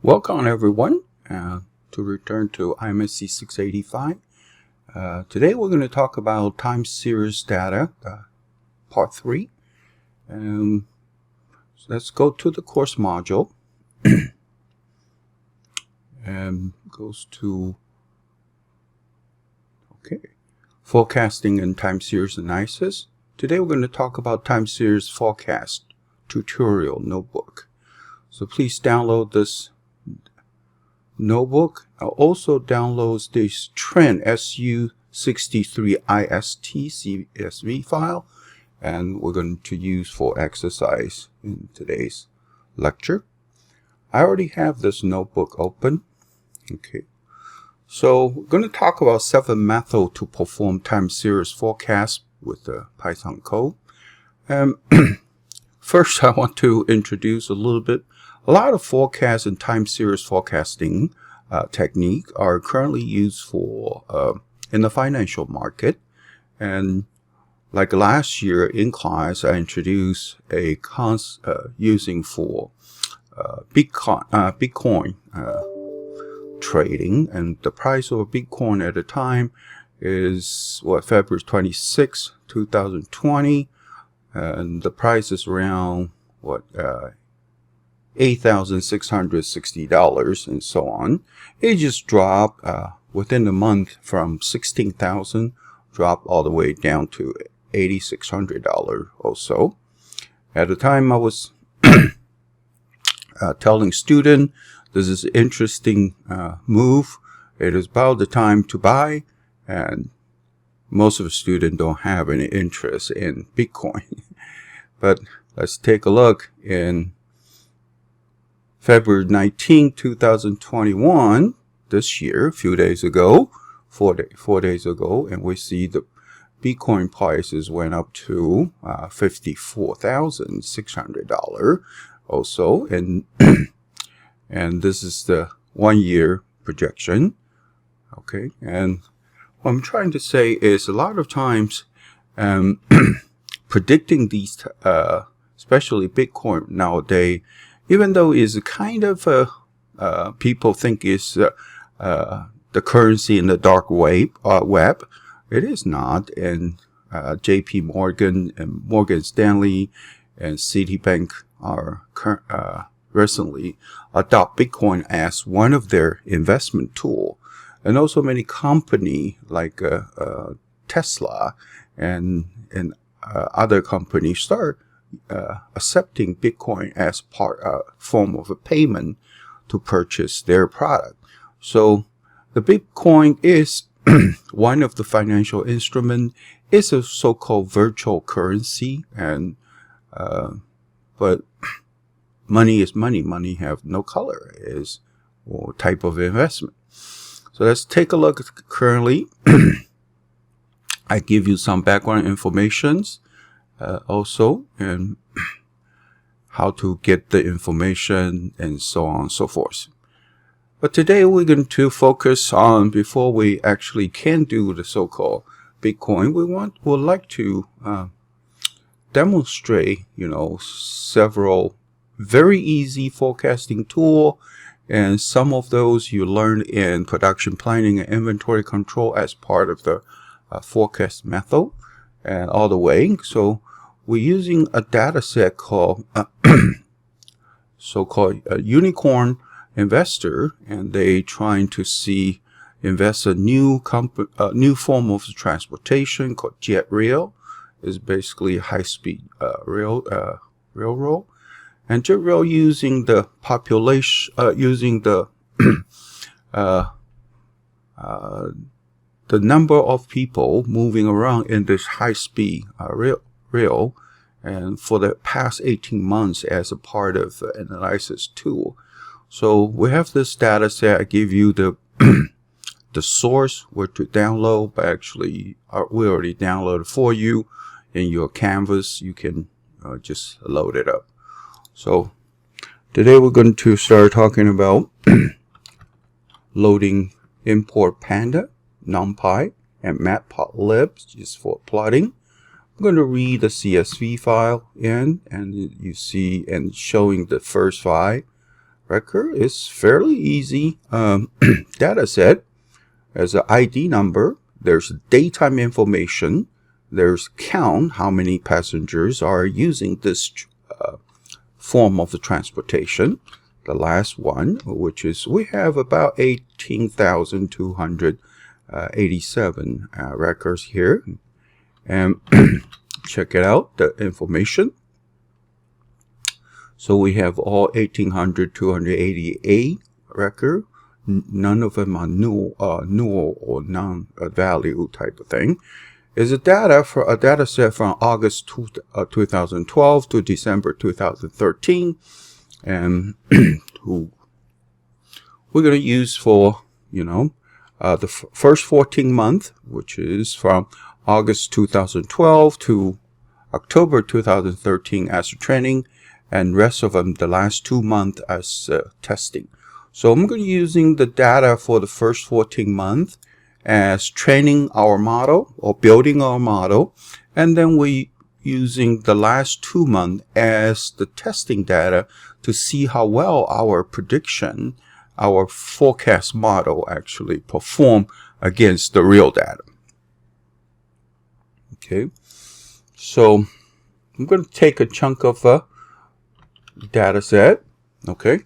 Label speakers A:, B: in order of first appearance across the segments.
A: Welcome everyone to return to IMSE 685. Today we're going to talk about time series data, part 3. So let's go to the course module and goes to forecasting and time series analysis. Today we're going to talk about time series forecast tutorial notebook. So please download this notebook. Also downloads this trend SU63IST CSV file, and we're going to use for exercise in today's lecture. I already have this notebook open. Okay, so we're going to talk about 7 methods to perform time series forecast with the Python code. First, I want to introduce a little bit. A lot of forecast and time series forecasting technique are currently used for in the financial market. And like last year in class, I introduced a using for Bitcoin trading, and the price of a Bitcoin at the time is February 26, 2020, and the price is around $8,660 and so on. It just dropped within a month from $16,000, dropped all the way down to $8,600 or so. At the time I was telling students this is an interesting move. It is about the time to buy, and most of the students don't have any interest in Bitcoin. But let's take a look in February 19, 2021, this year, a few days ago, 4 days ago, and we see the Bitcoin prices went up to $54,600 also, and and this is the 1-year projection. Okay, and what I'm trying to say is a lot of times predicting these, especially Bitcoin nowadays, even though it's kind of people think it's the currency in the dark web, it is not. And J.P. Morgan and Morgan Stanley and Citibank are recently adopt Bitcoin as one of their investment tool, and also many companies like Tesla and other companies start accepting Bitcoin as form of a payment to purchase their product. So the Bitcoin is one of the financial instruments. It's a so-called virtual currency, and but money is money. Money have no color, is or type of investment. So let's take a look at currently. I give you some background informations. Also, and how to get the information and so on and so forth. But today we're going to focus on, before we actually can do the so-called Bitcoin, would like to demonstrate, several very easy forecasting tool, and some of those you learn in production planning and inventory control as part of the forecast method, and all the way. So we're using a data set called so-called unicorn investor, and they trying to invest a new form of transportation called jet rail. Is basically high-speed railroad, and jet rail using the population using the the number of people moving around in this high-speed rail, and for the past 18 months as a part of an analysis tool. So we have this data set. I give you the the source where to download, but actually we already downloaded for you in your canvas. You can just load it up. So today we're going to start talking about loading import Panda, NumPy, and Matplotlib just for plotting. I'm going to read the CSV file in, and you see, and showing the first file record is fairly easy data set. As an ID number, there's daytime information, there's count, how many passengers are using this form of the transportation. The last one, which is we have about 18,287 records here. And check it out, the information. So we have all 18,288 record. None of them are null or non-value type of thing. Is a data for a data set from August 2012 to December 2013, and who we're going to use for the first 14 months, which is from August 2012 to October 2013 as training, and rest of them the last 2 months as testing. So I'm going to be using the data for the first 14 months as training our model or building our model, and then we using the last 2 months as the testing data to see how well our prediction, our forecast model actually perform against the real data. Okay, so I'm going to take a chunk of a data set, okay,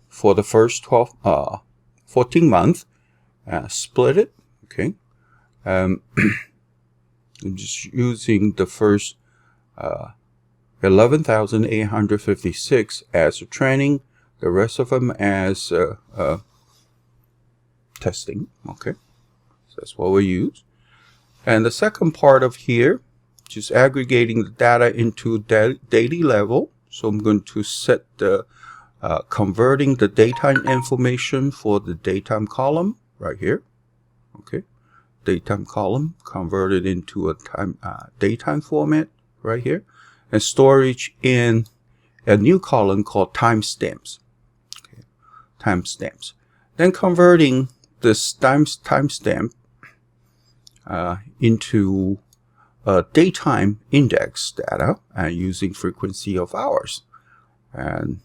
A: for the first 14 months, split it, okay. I'm just using the first 11,856 as a training, the rest of them as testing, okay. So that's what we use. And the second part of here, just aggregating the data into daily level. So I'm going to set the converting the daytime information for the daytime column right here. Okay, daytime column converted into a daytime format right here, and storage in a new column called timestamps. Okay, timestamps. Then converting this timestamp into daytime index data and using frequency of hours. And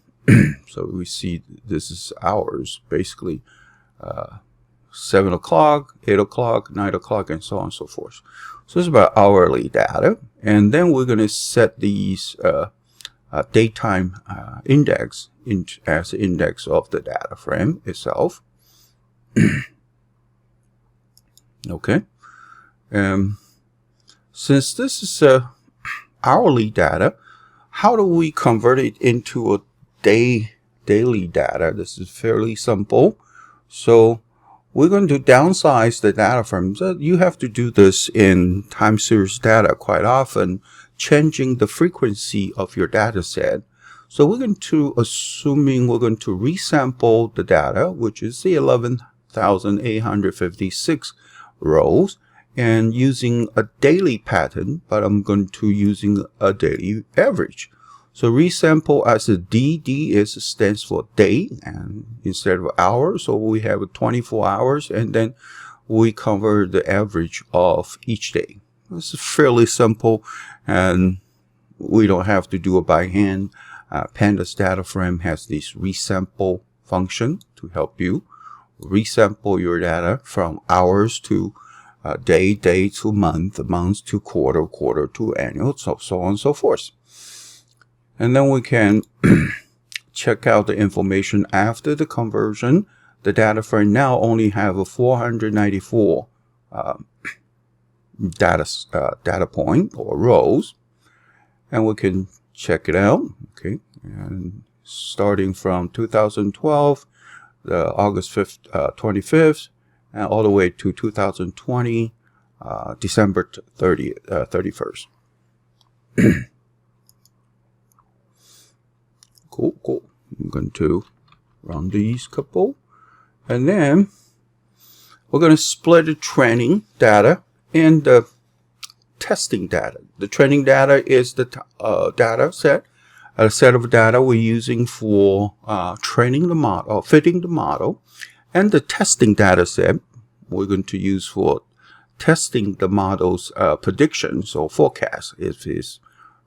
A: so we see this is hours, basically 7 o'clock, 8 o'clock, 9 o'clock, and so on and so forth. So it's about hourly data. And then we're going to set these daytime index as index of the data frame itself. Okay. Since this is hourly data, how do we convert it into a daily data? This is fairly simple. So we're going to downsize the data frame. So you have to do this in time series data quite often, changing the frequency of your data set. So we're going to, assuming we're going to resample the data, which is the 11,856 rows, and using a daily pattern, but I'm going to using a daily average. So resample as a D stands for day, and instead of hours, so we have 24 hours, and then we convert the average of each day. This is fairly simple, and we don't have to do it by hand. Pandas data frame has this resample function to help you resample your data from hours to day to month to quarter to annual, so on and so forth. And then we can check out the information after the conversion. The data frame now only have a 494 data point or rows, and we can check it out. Okay, and starting from 2012, the August 25th, and all the way to 2020, December 31st. Cool. I'm going to run these couple, and then we're going to split the training data and the testing data. The training data is the data set, a set of data we're using for training the model, or fitting the model, and the testing data set we're going to use for testing the model's predictions or forecast. If it's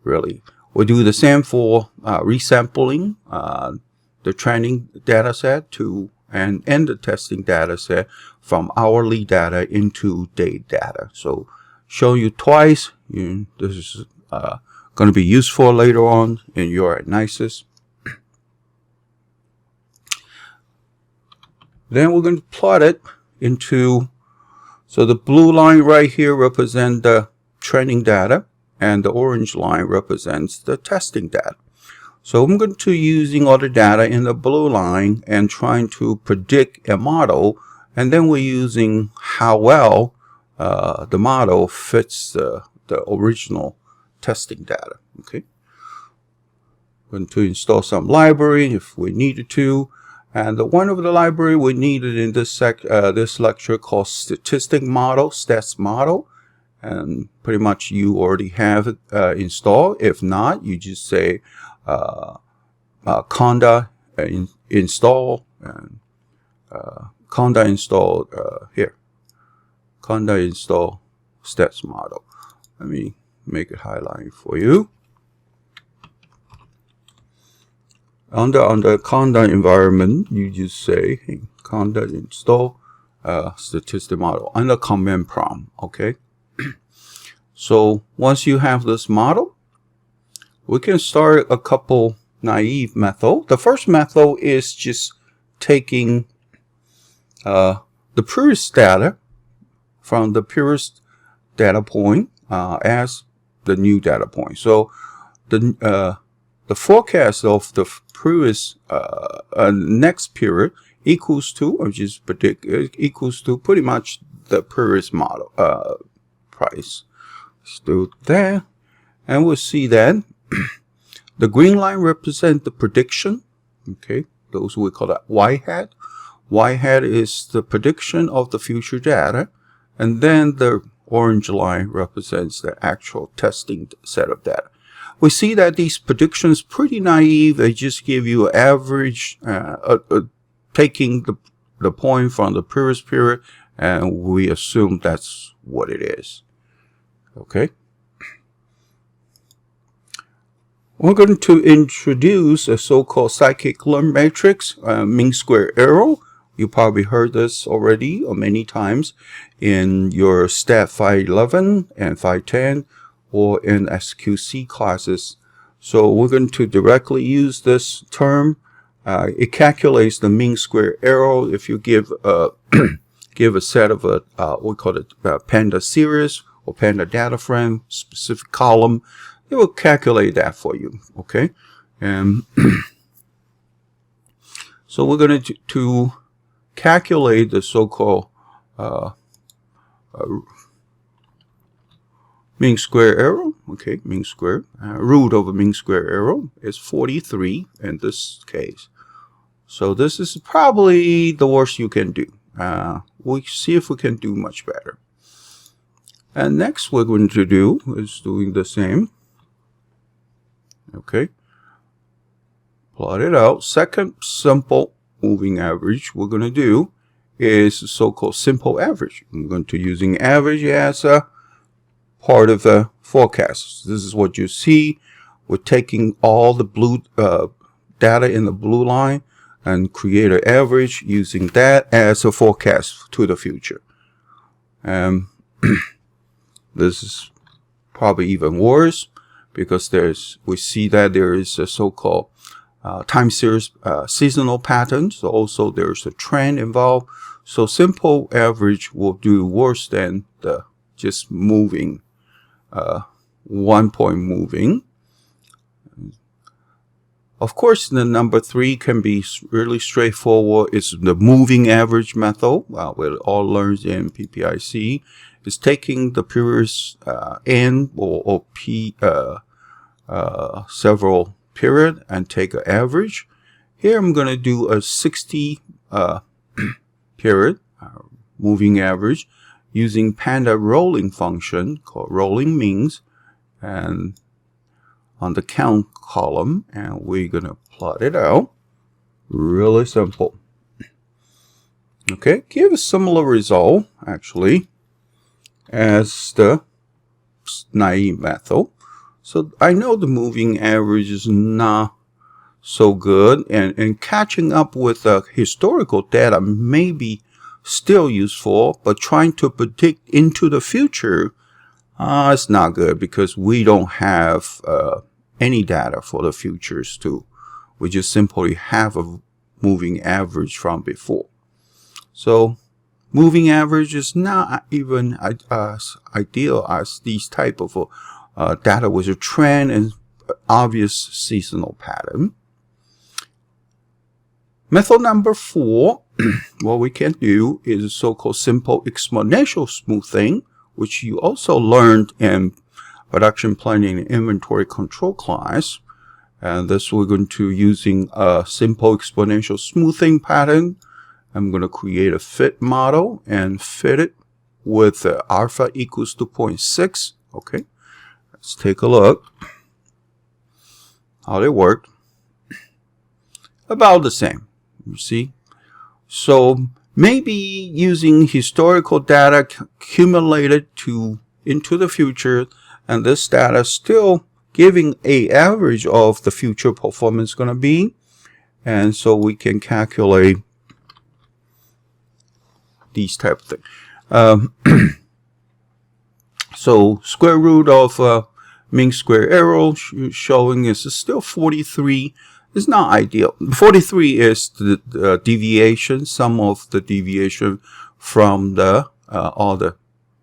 A: really, we'll do the same for resampling the training data set and the testing data set from hourly data into day data. So show you twice. This is going to be useful later on in your analysis. Then we're going to plot it into, so the blue line right here represents the training data, and the orange line represents the testing data. So I'm going to using all the data in the blue line and trying to predict a model, and then we're using how well the model fits the original testing data. Okay, going to install some library if we needed to, and the one of the library we needed in this this lecture called statistic model, stats model, and pretty much you already have it installed. If not, you just say conda install, and conda install here, conda install stats model. Let me make it highlight for you. Under conda environment, you just say, hey, conda install statistic model under command prompt. Okay. So once you have this model, we can start a couple naive method. The first method is just taking the previous data from the previous data point as the new data point. So the forecast of the previous next period equals to, or just predict, equals to pretty much the previous model price. Let's do that, and we'll see that the green line represents the prediction. Okay, those we call that y hat. Y hat is the prediction of the future data, and then the orange line represents the actual testing set of data. We see that these predictions pretty naive. They just give you an average, taking the point from the previous period, and we assume that's what it is. Okay. We're going to introduce a so-called scikit-learn matrix, mean square error. You probably heard this already or many times in your Stat 511 and 510 or in SQC classes. So we're going to directly use this term. It calculates the mean square error. If you give give a set of we call it Panda series or Panda data frame, specific column, it will calculate that for you. Okay, and so we're going to calculate the so-called mean square error. Okay, mean square root of a mean square error is 43 in this case. So this is probably the worst you can do. We'll see if we can do much better. And next we're going to do is doing the same. Okay, plot it out. Second simple moving average we're going to do is so-called simple average. I'm going to using average as a part of the forecast. This is what you see. We're taking all the blue data in the blue line and create an average using that as a forecast to the future. This is probably even worse because we see that there is a so-called time series seasonal patterns. So also there's a trend involved. So simple average will do worse than the just moving, 1 point moving. Of course, the number 3 can be really straightforward. It's the moving average method. We all learned in PPIC. It's taking the previous N or P several period and take an average. Here I'm going to do a 60 period moving average using Panda rolling function called rolling means, and on the count column, and we're going to plot it out. Really simple. Okay, give a similar result actually as the naive method. So I know the moving average is not so good, and catching up with historical data may be still useful, but trying to predict into the future, it's not good because we don't have any data for the futures too. We just simply have a moving average from before. So moving average is not even as ideal as these type of data with a trend and obvious seasonal pattern. Method number 4, what we can do is so-called simple exponential smoothing, which you also learned in production planning and inventory control class. And this we're going to using a simple exponential smoothing pattern. I'm going to create a fit model and fit it with alpha equals to 0.6. Okay, let's take a look how they work. About the same, you see. So maybe using historical data accumulated into the future, and this data still giving a average of the future performance going to be, and so we can calculate these type of things. So square root of mean square error showing is still 43. It's not ideal. 43 is the deviation, sum of the deviation from the all the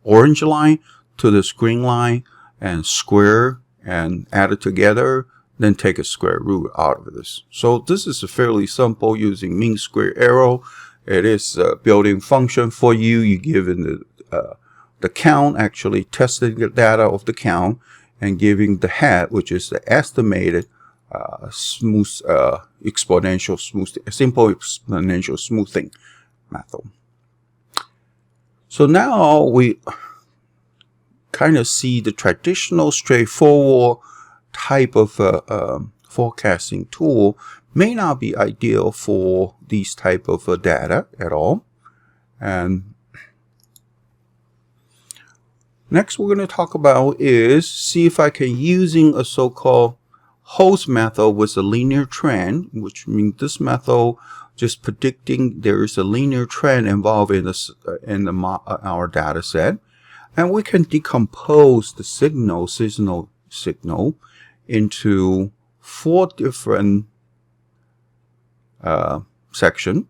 A: orange line to the green line, and square and add it together, then take a square root out of this. So this is a fairly simple using mean square error. It is a built-in function for you. You give in the count, actually testing the data of the count, and giving the hat, which is the estimated smooth exponential smoothing, simple exponential smoothing method. So now we kind of see the traditional straightforward type of forecasting tool may not be ideal for these type of data at all. And next we're going to talk about is see if I can using a so-called host method with a linear trend, which means this method just predicting there is a linear trend involved in our data set, and we can decompose the seasonal signal into 4 different sections.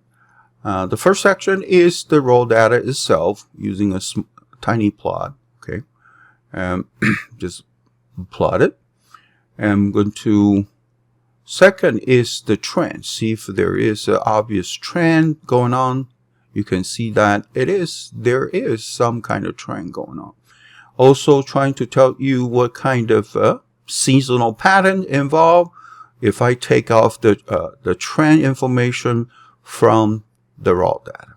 A: The first section is the raw data itself using a tiny plot. Okay, just plot it. I'm going to, second is the trend. See if there is an obvious trend going on. You can see that there is some kind of trend going on. Also trying to tell you what kind of seasonal pattern involved. If I take off the trend information from the raw data.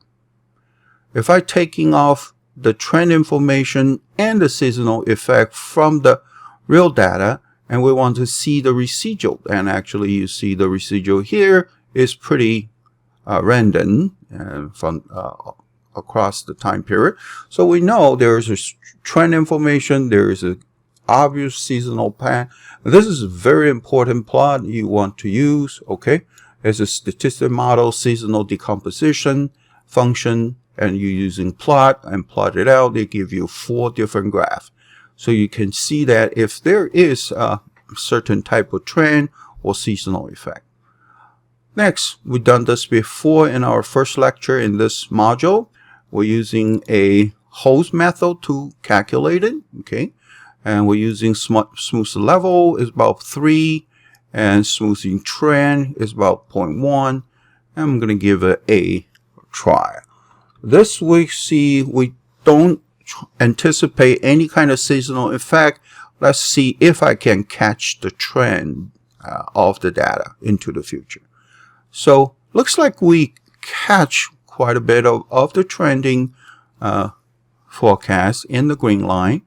A: If I taking off the trend information and the seasonal effect from the real data, and we want to see the residual, and actually you see the residual here is pretty random from across the time period. So we know there is a trend information, there is an obvious seasonal pattern. This is a very important plot you want to use. Okay, as a statistic model, seasonal decomposition function, and you're using plot and plot it out. They give you 4 different graphs. So you can see that if there is a certain type of trend or seasonal effect. Next, we've done this before in our first lecture in this module. We're using a host method to calculate it. Okay, and we're using smooth level is about 3, and smoothing trend is about 0.1. I'm going to give it a try. This we see we don't anticipate any kind of seasonal effect. Let's see if I can catch the trend of the data into the future. So looks like we catch quite a bit of the trending forecast in the green line,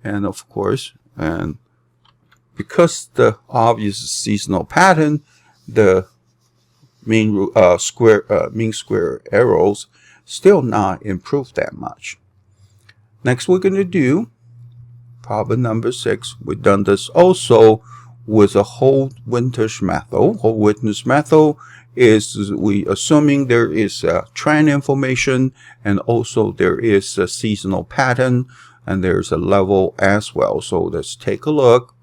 A: and of course, and because the obvious seasonal pattern, the mean square errors still not improved that much. Next we're going to do problem number 6. We've done this also with a whole winters method. Whole winters method is we assuming there is a trend information, and also there is a seasonal pattern, and there's a level as well. So let's take a look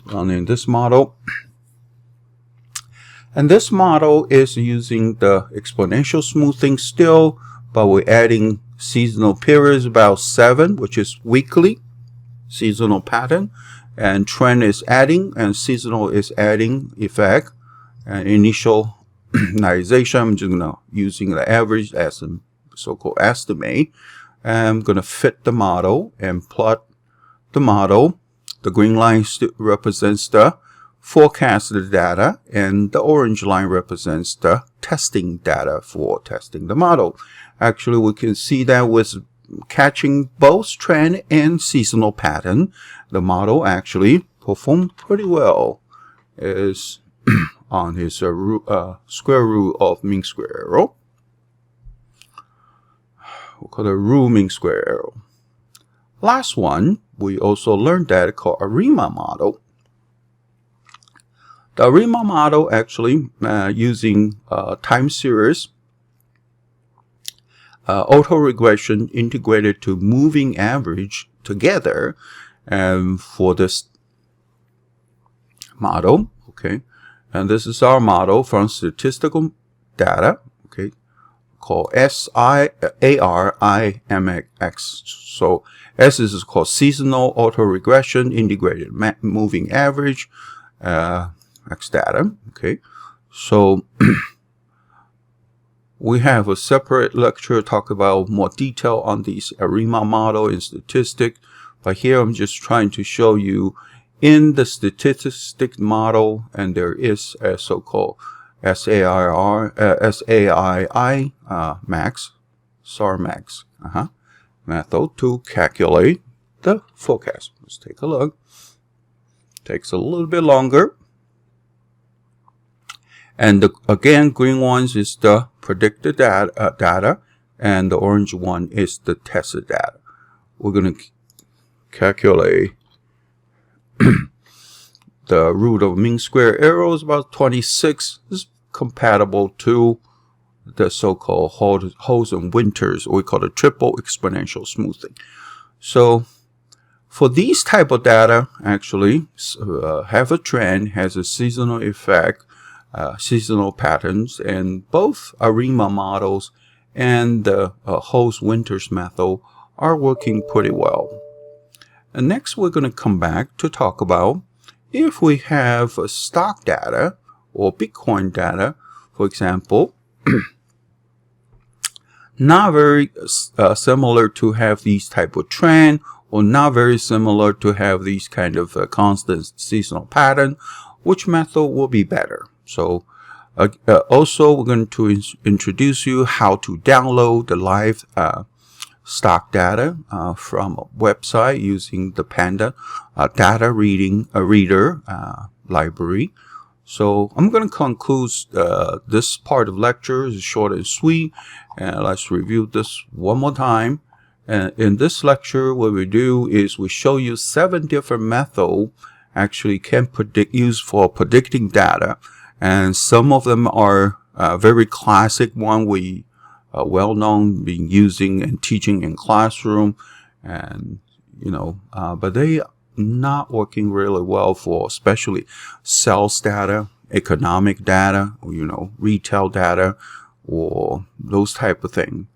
A: running this model. And this model is using the exponential smoothing still, but we're adding seasonal periods about 7, which is weekly seasonal pattern, and trend is adding, and seasonal is adding effect. And initial initialization, I'm just gonna using the average as a so-called estimate. And I'm gonna fit the model and plot the model. The green line represents the forecasted data, and the orange line represents the testing data for testing the model. Actually, we can see that with catching both trend and seasonal pattern, the model actually performed pretty well. Is on his square root of mean square error. We'll call it root mean square error. Last one, we also learned that called arima model. The arima model actually using time series auto-regression integrated to moving average together, and for this model, okay, and this is our model from statistical data, okay, called ARIMX. So S is called seasonal auto-regression integrated moving average X data, okay. So we have a separate lecture talk about more detail on these arima model and statistic, but here I'm just trying to show you in the statistic model, and there is a so-called SAII max, SAR max method to calculate the forecast. Let's take a look. Takes a little bit longer. And again, green ones is the predicted data, and the orange one is the tested data. We're going to calculate the root of mean square error is about 26. This is compatible to the so-called Holes and Winters, we call it triple exponential smoothing. So for these type of data, actually have a trend, has a seasonal effect, seasonal patterns, and both arima models and the Holes Winters method are working pretty well. And next we're going to come back to talk about if we have stock data or Bitcoin data, for example, not very similar to have these type of trend, or not very similar to have these kind of constant seasonal pattern, which method will be better? So also we're going to introduce you how to download the live stock data from a website using the Panda data reader library. So I'm going to conclude this part of lecture. It's short and sweet, and let's review this one more time. In this lecture, what we do is we show you 7 different methods actually can use for predicting data, and some of them are very classic one we well known, being using and teaching in classroom, and but they not working really well for especially sales data, economic data, retail data, or those type of thing.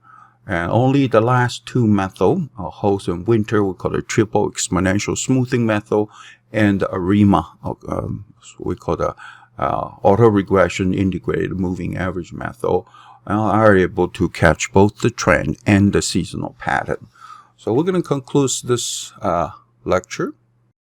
A: And only the last 2 method, Holes and Winter, we call it triple exponential smoothing method, and the arima, we call the auto regression integrated moving average method, are able to catch both the trend and the seasonal pattern. So we're going to conclude this lecture.